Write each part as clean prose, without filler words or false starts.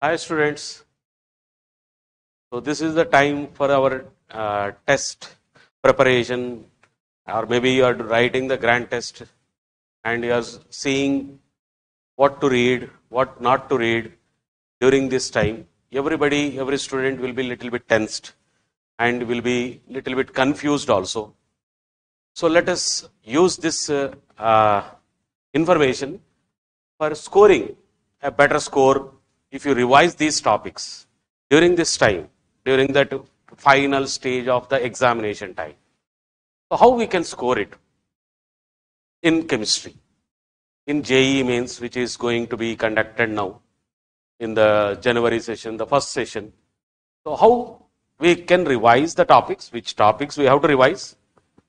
Hi students. So this is the time for our test preparation, or maybe you are writing the grand test and you are seeing what to read, what not to read during this time. Every student will be little bit tensed and will be little bit confused also. So let us use this information for scoring a better score if you revise these topics during this time, during that final stage of the examination time. So how we can score it in chemistry, in JEE Mains, which is going to be conducted now in the January session, the first session. So how we can revise the topics, which topics we have to revise,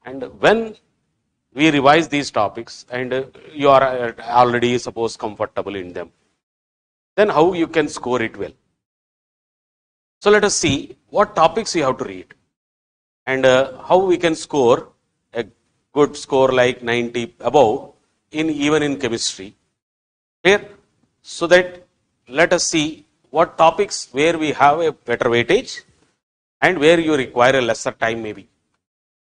and when we revise these topics and you are already suppose comfortable in them, then how you can score it well. So let us see what topics you have to read and how we can score a good score like 90 above even in chemistry. Clear? So that let us see what topics where we have a better weightage and where you require a lesser time maybe.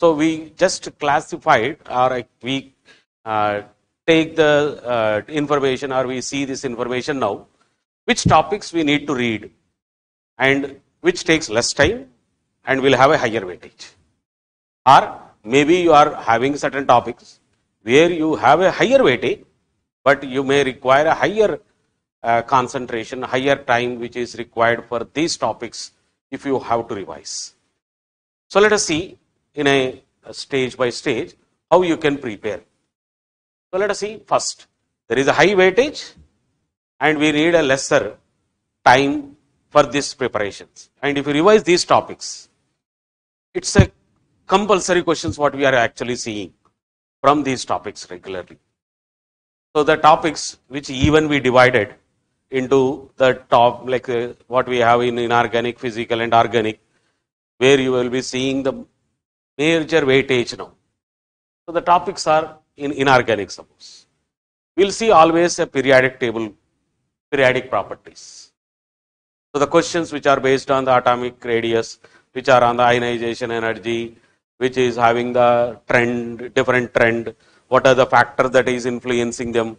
So we just classified, or we take the information, or we see this information now, which topics we need to read and which takes less time and will have a higher weightage. Or maybe you are having certain topics where you have a higher weightage, but you may require a higher concentration, higher time which is required for these topics if you have to revise. So let us see in a stage by stage how you can prepare. So let us see first, there is a high weightage and we need a lesser time for these preparations. And if you revise these topics, it's a compulsory questions what we are actually seeing from these topics regularly. So the topics which even we divided into the top, like what we have in inorganic, physical and organic, where you will be seeing the major weightage now. So the topics are in inorganic suppose. We'll see always a periodic table, periodic properties. So the questions which are based on the atomic radius, which are on the ionization energy, which is having the trend, different trend, what are the factors that is influencing them.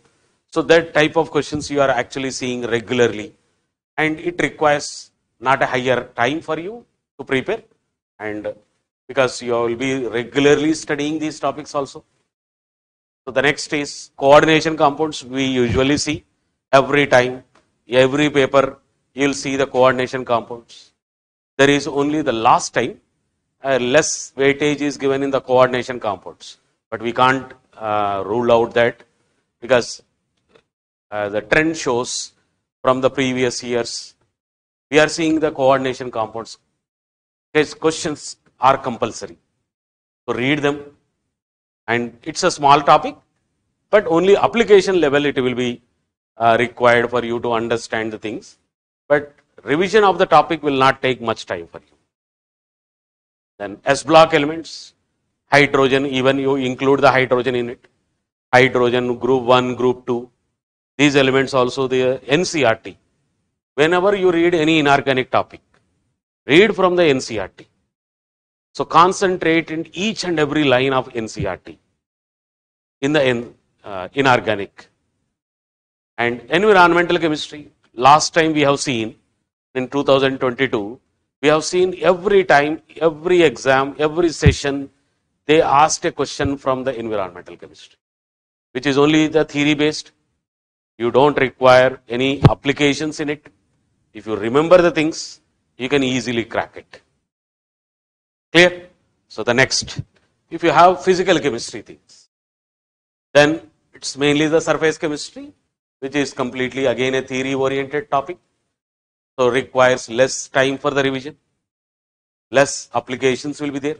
So that type of questions you are actually seeing regularly, and it requires not a higher time for you to prepare, and because you will be regularly studying these topics also. So the next is coordination compounds. We usually see every time, every paper, you will see the coordination compounds. There is only the last time less weightage is given in the coordination compounds, but we can't rule out that, because the trend shows from the previous years, we are seeing the coordination compounds. These questions are compulsory. So read them, and it's a small topic, but only application level it will be required for you to understand the things. But revision of the topic will not take much time for you. Then S block elements, hydrogen, even you include the hydrogen in it. Hydrogen, group 1, group 2. These elements also the NCERT. Whenever you read any inorganic topic, read from the NCERT. So concentrate in each and every line of NCERT in the inorganic. And environmental chemistry, last time we have seen in 2022, we have seen every time, every exam, every session, they asked a question from the environmental chemistry, which is only the theory based. You don't require any applications in it. If you remember the things, you can easily crack it. Clear? So the next, if you have physical chemistry things, then it's mainly the surface chemistry, which is completely again a theory oriented topic. So requires less time for the revision, less applications will be there.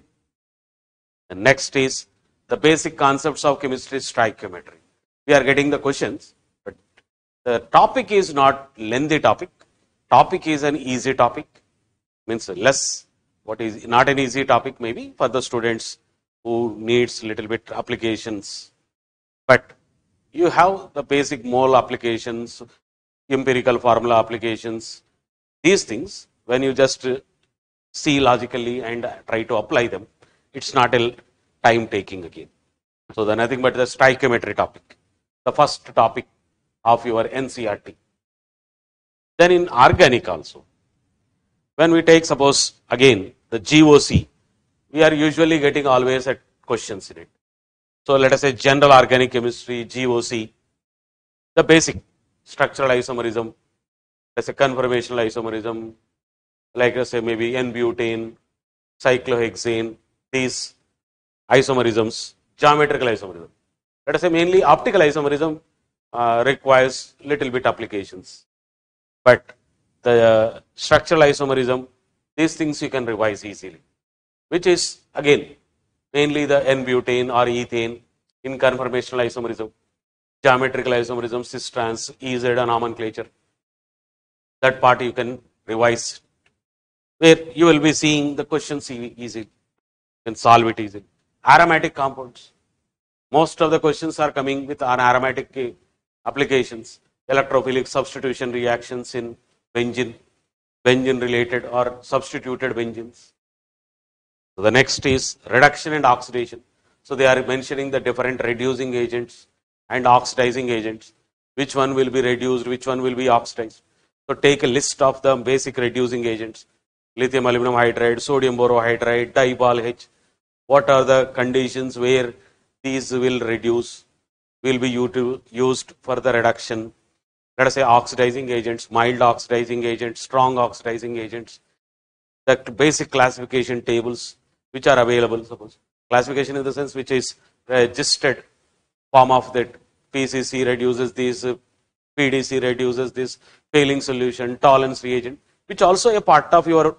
The next is the basic concepts of chemistry, stoichiometry. We are getting the questions, but the topic is not lengthy topic. Topic is an easy topic, means less, what is not an easy topic maybe for the students who needs little bit applications. But you have the basic mole applications, empirical formula applications, These things, when you just see logically and try to apply them, it's not a time taking again. So the nothing but the stoichiometry topic, the first topic of your NCERT. Then in organic also, when we take suppose again the GOC, we are usually getting always at questions in it. So let us say general organic chemistry, GOC, the basic structural isomerism, let's say conformational isomerism, like let's say maybe N-butane, cyclohexane, these isomerisms, geometrical isomerism. Let us say mainly optical isomerism requires little bit applications, but the structural isomerism, these things you can revise easily, which is again mainly the N-butane or ethane in conformational isomerism, geometrical isomerism, cis trans, EZ nomenclature. That part you can revise, where you will be seeing the questions easy, you can solve it easily. Aromatic compounds, most of the questions are coming with aromatic applications, electrophilic substitution reactions in benzene, benzene related or substituted benzenes. So the next is reduction and oxidation. So they are mentioning the different reducing agents and oxidizing agents, which one will be reduced, which one will be oxidized. So take a list of the basic reducing agents, lithium aluminum hydride, sodium borohydride, dibal H. What are the conditions where these will reduce, will be used for the reduction? Let us say oxidizing agents, mild oxidizing agents, strong oxidizing agents, the basic classification tables which are available, suppose. Classification in the sense which is registered form of that. PCC reduces this, PDC reduces this, failing solution, tolerance reagent, which also a part of your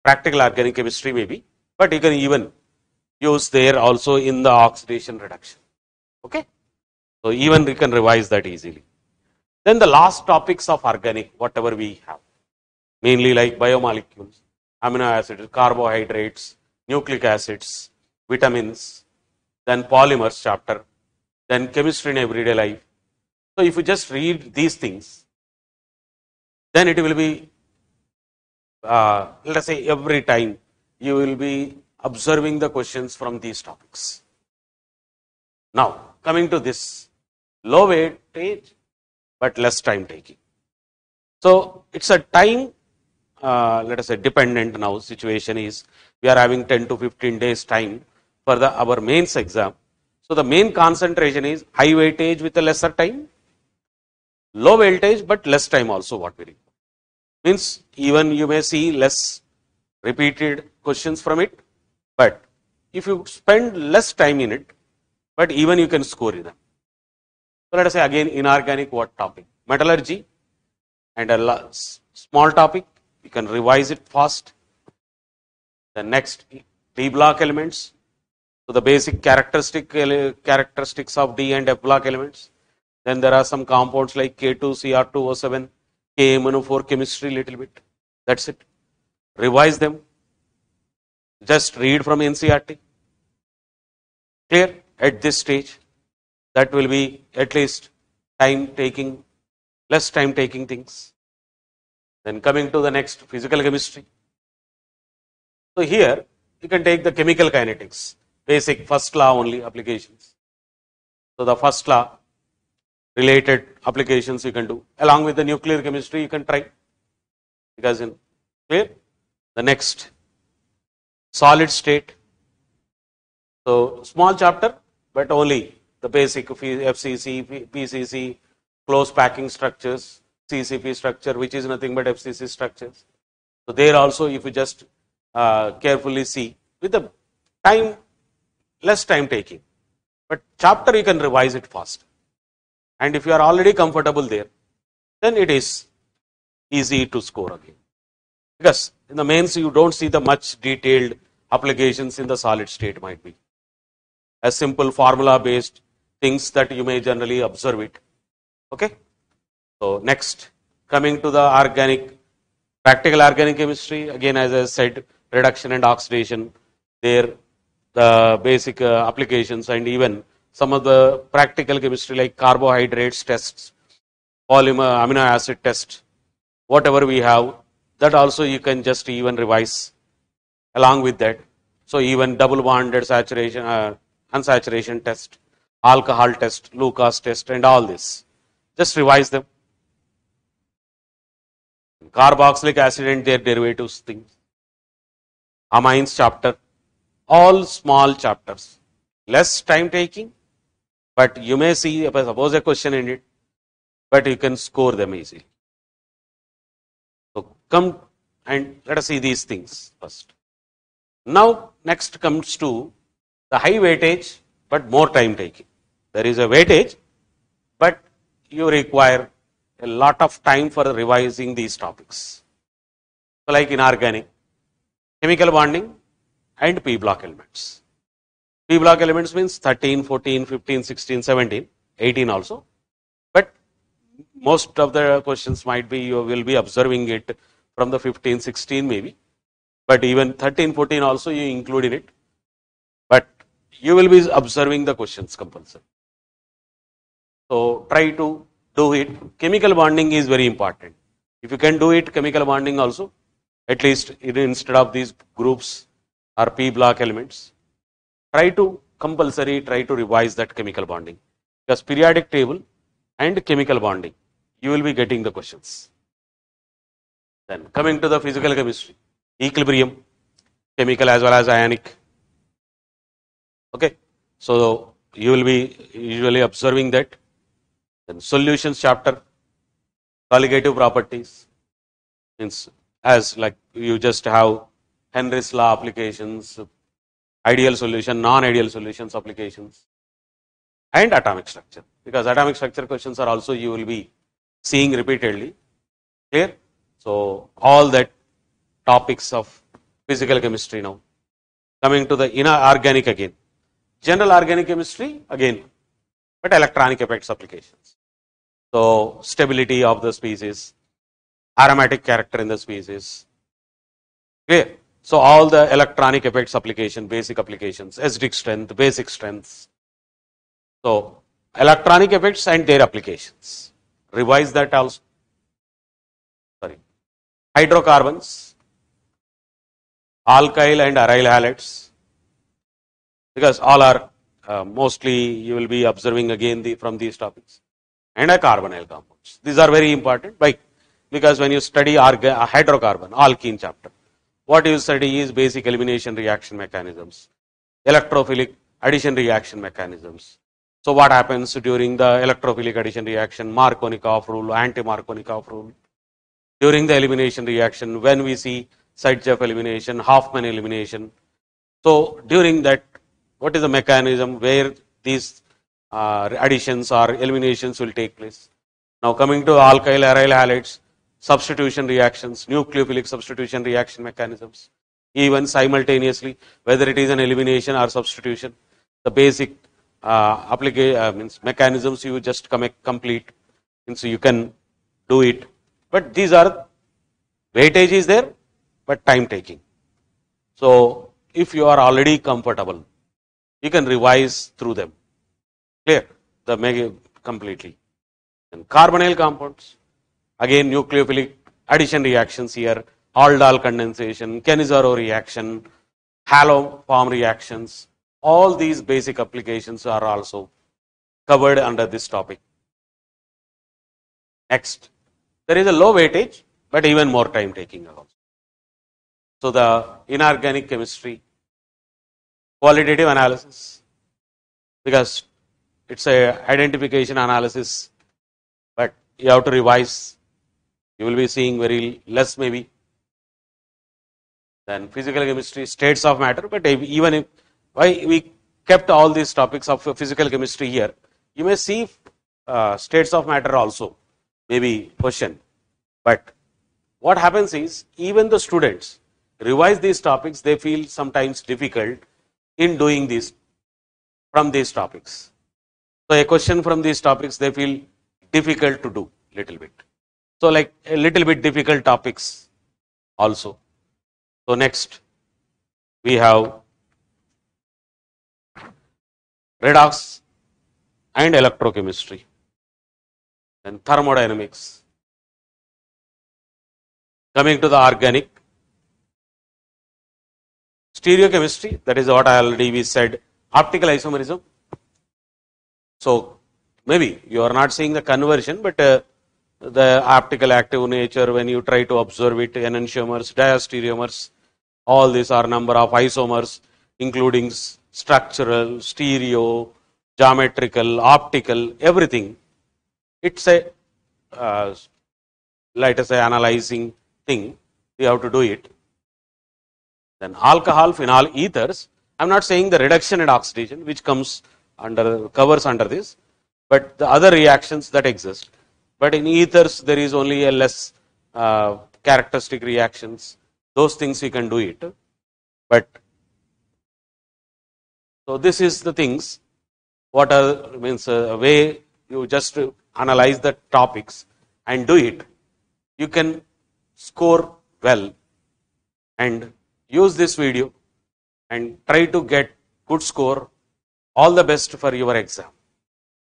practical organic chemistry maybe, but you can even use there also in the oxidation reduction. Okay, so even we can revise that easily. Then the last topics of organic, whatever we have, mainly like biomolecules, amino acids, carbohydrates, nucleic acids, vitamins, then polymers chapter, then chemistry in everyday life. So if you just read these things, then it will be, let us say every time you will be observing the questions from these topics. Now coming to this, low weightage but less time taking. So it's a time, let us say dependent now situation is, we are having 10 to 15 days time for our mains exam. So the main concentration is high weightage with a lesser time, low weightage but less time also what we require. Means even you may see less repeated questions from it, but if you spend less time in it, but even you can score in them. So let us say again inorganic what topic? Metallurgy, and a small topic, you can revise it fast. The next, D block elements. So the basic characteristics of D and F block elements. Then there are some compounds like K2CR2O7, KMNO4 chemistry little bit. That's it. Revise them. Just read from NCERT. Clear at this stage. That will be at least time taking, less time taking things. Then coming to the next, physical chemistry. So here you can take the chemical kinetics, basic first law only applications. So the first law related applications you can do, along with the nuclear chemistry you can try, because in clear. The next, solid state. So small chapter, but only the basic FCC, PCC, close packing structures, CCP structure, which is nothing but FCC structures. So there also, if you just carefully see, with the time, less time taking, but chapter you can revise it fast. And if you are already comfortable there, then it is easy to score again. Because in the mains you don't see the much detailed applications in the solid state might be. A simple formula based things that you may generally observe it. Okay. So next, coming to the organic, practical organic chemistry, again as I said, reduction and oxidation, there the basic applications, and even some of the practical chemistry like carbohydrates tests, polymer amino acid test, whatever we have, that also you can just even revise along with that. So even double bonded saturation, unsaturation test, alcohol test, Lucas test, and all this. Just revise them. Carboxylic acid and their derivatives things. Amines chapter, all small chapters. Less time taking, but you may see, suppose a question in it, but you can score them easily. So come and let us see these things first. Now next comes to the high weightage, but more time taking. There is a weightage, but you require a lot of time for revising these topics. So like inorganic, chemical bonding, and P block elements. P block elements means 13, 14, 15, 16, 17, 18 also. But most of the questions might be, you will be observing it from the 15, 16 maybe. But even 13, 14 also you include in it. But you will be observing the questions compulsory. So try to do it. Chemical bonding is very important. If you can do it, chemical bonding also, at least instead of these groups or P block elements, try to revise that chemical bonding. Because periodic table and chemical bonding, you will be getting the questions. Then coming to the physical chemistry, equilibrium, chemical as well as ionic. Okay, so you will be usually observing that. Then solutions chapter, colligative properties, means as like you just have Henry's law applications, ideal solution, non-ideal solutions applications, and atomic structure. Because atomic structure questions are also you will be seeing repeatedly. Clear? So all that topics of physical chemistry now. Coming to the inorganic again. General organic chemistry again, but electronic effects applications. So stability of the species, aromatic character in the species. Clear? So all the electronic effects application, basic applications, acidic strength, basic strengths. So electronic effects and their applications. Revise that also. Sorry. Hydrocarbons, alkyl and aryl halides, because all are mostly you will be observing again from these topics, and a carbonyl compounds. These are very important, because when you study hydrocarbon, alkene chapter, what you study is basic elimination reaction mechanisms, electrophilic addition reaction mechanisms. So what happens during the electrophilic addition reaction, Markovnikov rule, anti-Markovnikov rule. During the elimination reaction, when we see Sidchev elimination, Hoffman elimination. So during that, what is the mechanism where these additions or eliminations will take place? Now coming to alkyl aryl halides, substitution reactions, nucleophilic substitution reaction mechanisms, even simultaneously, whether it is an elimination or substitution, the basic means mechanisms you just complete, and so you can do it. But these are, weightage is there, but time taking. So if you are already comfortable, you can revise through them. Clear? The completely. And carbonyl compounds, again nucleophilic addition reactions here, aldol condensation, Cannizzaro reaction, halo form reactions. All these basic applications are also covered under this topic. Next, there is a low weightage, but even more time taking also. So the inorganic chemistry, qualitative analysis, because it's a identification analysis, but you have to revise. You will be seeing very less maybe. Then physical chemistry, states of matter, but even if why we kept all these topics of physical chemistry here, you may see states of matter also maybe question. But what happens is, even the students revise these topics, they feel sometimes difficult in doing this from these topics. So a question from these topics they feel difficult to do little bit. So like a little bit difficult topics also. So next we have redox and electrochemistry, then thermodynamics, Coming to the organic, stereochemistry, that is what I already said, optical isomerism. So maybe you are not seeing the conversion, but the optical active nature when you try to observe it, enantiomers, diastereomers, all these are number of isomers, including structural, stereo, geometrical, optical, everything. It's a let us say analyzing thing. We have to do it. Then alcohol, phenol, ethers. I'm not saying the reduction and oxidation, which comes under covers under this, but the other reactions that exist. But in ethers, there is only a less characteristic reactions. Those things we can do it. But so this is the things. What are means a way you just analyze the topics and do it. You can score well and use this video and try to get good score. All the best for your exam.